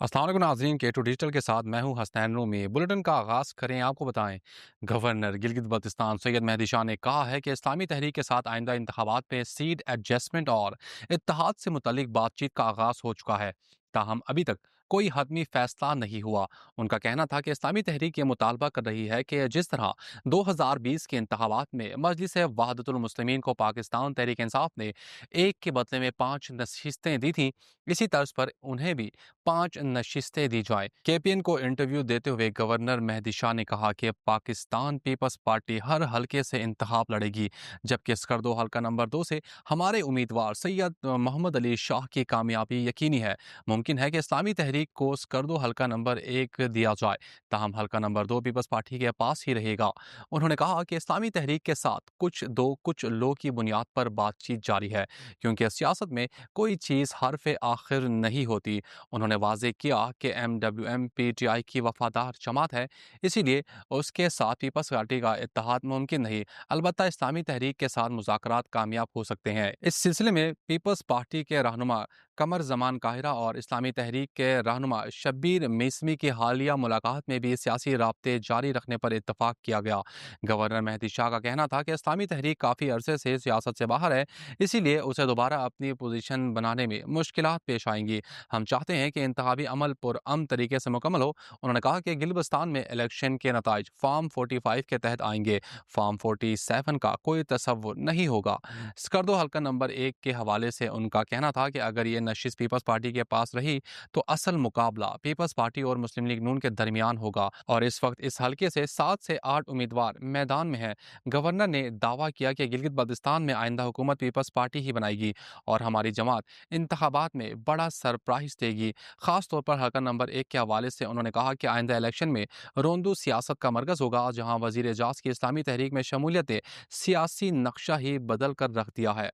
अस्सलाम वालेकुम नाज़रीन, के टू डिजिटल के साथ मैं हूं हसनैन रूमी। बुलेटिन का आगाज़ करें। आपको बताएं, गवर्नर गिलगित बल्तिस्तान सैयद मेहदी शाह ने कहा है कि इस्लामी तहरीक के साथ आइंदा इंतखाबात में सीट एडजस्टमेंट और इत्तेहाद से मुतल्लिक बातचीत का आगाज़ हो चुका है, ताहम अभी तक कोई हतमी फैसला नहीं हुआ। उनका कहना था कि इस्लामी तहरीक ये मुतालबा कर रही है कि जिस तरह 2020 के इंतखाबात में मजलिस वहदतुल मुस्लिमीन को पाकिस्तान तहरीक इंसाफ ने एक के बदले में 5 नशिस्तें दी थीं, इसी तर्ज पर उन्हें भी 5 नशिस्तें दी जाएं। केपीएन को इंटरव्यू देते हुए गवर्नर मेहदी शाह ने कहा कि पाकिस्तान पीपल्स पार्टी हर हलके से इंतखाब लड़ेगी, जबकि स्कर्दो हलका नंबर 2 से हमारे उम्मीदवार सैयद मोहम्मद अली शाह की कामयाबी यकीनी है। मुमकिन है कि इस्लामी तहरीक को स्कर्दो हलका नंबर 1 दिया जाए, ताहम हलका नंबर 2 पीपल्स पार्टी के पास ही रहेगा। उन्होंने कहा कि इस्लामी तहरीक के साथ कुछ लो की बुनियाद पर बातचीत जारी है, क्योंकि सियासत में कोई चीज़ हरफ आखिर नहीं होती। उन्होंने वाज़ेह किया कि MWM PTI की वफादार जमात है, इसीलिए उसके साथ पीपल्स पार्टी का इत्तेहाद मुमकिन नहीं। अलबत्ता इस्लामी तहरीक के साथ मुज़ाकरात कामयाब हो सकते हैं। इस सिलसिले में पीपल्स पार्टी के रहनुमा कमर जमान काहिरा और इस्लामी तहरीक के रहनुमा शब्बीर मिस्मी की हालिया मुलाकात में भी सियासी राब्ते जारी रखने पर इत्तफाक किया गया। गवर्नर मेहदी शाह का कहना था कि इस्लामी तहरीक काफ़ी अरसे से सियासत से बाहर है, इसीलिए उसे दोबारा अपनी पोजीशन बनाने में मुश्किलात पेश आएंगी। हम चाहते हैं कि इंतखाबी अमल पुरअमन तरीके से मुकम्मल हो। उन्होंने कहा कि गिलबिस्तान में इलेक्शन के नताइज फार्म 45 के तहत आएंगे, फार्म 47 का कोई तसव्वुर नहीं होगा। स्कर्दो हल्का नंबर 1 के हवाले से उनका कहना था कि अगर ये नशिस्त पीपल्स पार्टी के पास रही तो असल मुकाबला पीपल्स पार्टी और मुस्लिम लीग नून के दरमियान होगा, और इस वक्त इस हल्के से 7 से 8 उम्मीदवार मैदान में हैं। गवर्नर ने दावा किया कि गिलगित बल्तिस्तान में आइंदा हुकूमत पीपल्स पार्टी ही बनाएगी और हमारी जमात इंतखाबात में बड़ा सरप्राइज देगी। खास तौर पर हल्का नंबर 1 के हवाले से उन्होंने कहा कि आइंदा इलेक्शन में रोंदू सियासत का मरकज होगा, जहां वजीर एजाज की इस्लामी तहरीक में शमूलियत ने सियासी नक्शा ही बदल कर रख दिया है।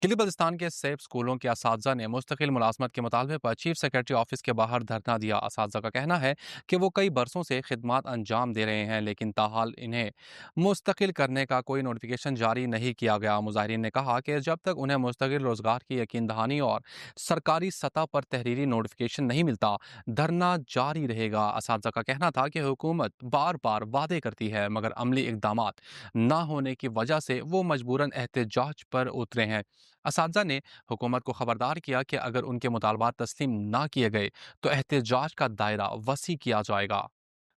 गिलगित बल्तिस्तान के सेब स्कूलों के असातिज़ा ने मुस्तकिल मुलाजमत के मुतालबे पर चीफ सेक्रेटरी ऑफिस के बाहर धरना दिया। असातिज़ा का कहना है कि वो कई बरसों से खिदमात अंजाम दे रहे हैं, लेकिन ताहाल इन्हें मुस्तकिल करने का कोई नोटिफिकेशन जारी नहीं किया गया। मुजाहिरीन ने कहा कि जब तक उन्हें मुस्तकिल रोजगार की यकीन दहानी और सरकारी सतह पर तहरीरी नोटिफिकेशन नहीं मिलता, धरना जारी रहेगा। असातिज़ा का कहना था कि हुकूमत बार बार वादे करती है, मगर अमली इकदाम ना होने की वजह से वो मजबूरन एहतजाज पर उतरे हैं। असातिज़ा ने हुकूमत को खबरदार किया कि अगर उनके मुतालबात तस्लीम ना किए गए तो एहतजाज का दायरा वसी किया जाएगा।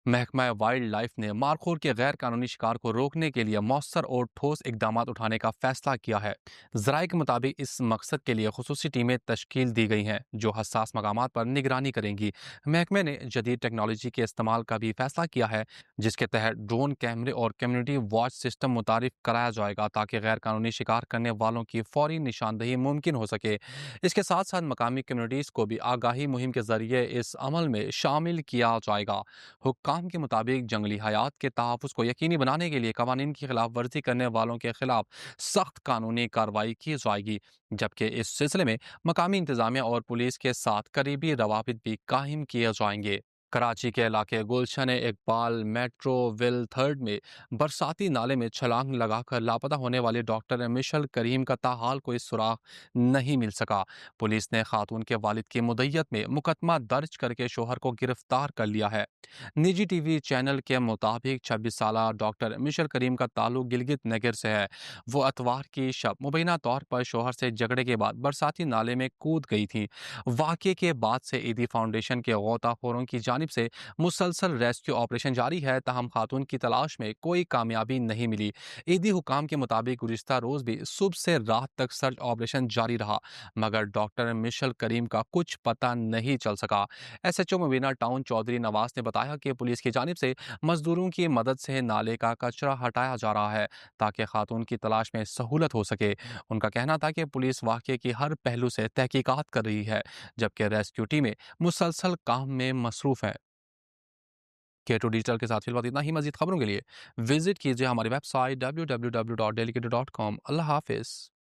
महकमा वाइल्ड लाइफ ने मारखोर के गैर कानूनी शिकार को रोकने के लिए मौसर और ठोस इकदाम उठाने का फैसला किया है। जराये के मुताबिक इस मकसद के लिए खुसूसी टीमें तश्कील दी गई हैं, जो हसास मकामात पर निगरानी करेंगी। महकमे ने जदीद टेक्नोलॉजी के इस्तेमाल का भी फैसला किया है, जिसके तहत ड्रोन कैमरे और कम्युनिटी वॉच सिस्टम मुतारिफ कराया जाएगा, ताकि गैर कानूनी शिकार करने वालों की फौरी निशानदही मुमकिन हो सके। इसके साथ साथ मकामी कम्युनिटीज़ को भी आगाही मुहिम के जरिए इस अमल में शामिल किया जाएगा। हुक्काम के मुताबिक जंगली हयात के तहफ़्फ़ुज़ को यकीनी बनाने के लिए कवानीन की खिलाफ वर्जी करने वालों के खिलाफ सख्त कानूनी कार्रवाई की जाएगी, जबकि इस सिलसिले में मकामी इंतजामिया और पुलिस के साथ करीबी रवाबित भी कायम किए जाएंगे। कराची के इलाके गुलशन इकबाल मेट्रो विल थर्ड में बरसाती नाले में छलांग लगाकर लापता होने वाले डॉक्टर मिशल करीम का ताहाल कोई सुराग नहीं मिल सका। पुलिस ने खातून के वालिद की मुद्दत में मुकदमा दर्ज करके शोहर को गिरफ्तार कर लिया है। निजी टीवी चैनल के मुताबिक 26 साला डॉक्टर मिशल करीम का ताल्लुक गिलगित नगर से है। वो अतवार की शब मुबैना तौर पर शोहर से झगड़े के बाद बरसाती नाले में कूद गई थी। वाक़े के बाद से ईदी फाउंडेशन के गौताखोरों की जानिब से मुसलसल रेस्क्यू ऑपरेशन जारी है, ताहम खातून की तलाश में कोई कामयाबी नहीं मिली। ईदी हुकाम के मुताबिक गुज़िश्ता रोज़ भी सुबह से रात तक सर्च ऑपरेशन जारी रहा, मगर डॉक्टर मिशल करीम का कुछ पता नहीं चल सका। SHO मुबीना टाउन चौधरी नवाज ने बताया कि पुलिस की जानिब से मजदूरों की मदद से नाले का कचरा हटाया जा रहा है, ताकि खातून की तलाश में सहूलत हो सके। उनका कहना था कि पुलिस वाक़े की हर पहलू से तहकीकात कर रही है, जबकि रेस्क्यू टीमें मुसलसल काम में मसरूफ़ हैं। K2 डिजिटल के साथ फिलहाल इतना ही। मजीद खबरों के लिए विजिट कीजिए हमारी वेबसाइट www.delicated.com। अल्लाह हाफिज़।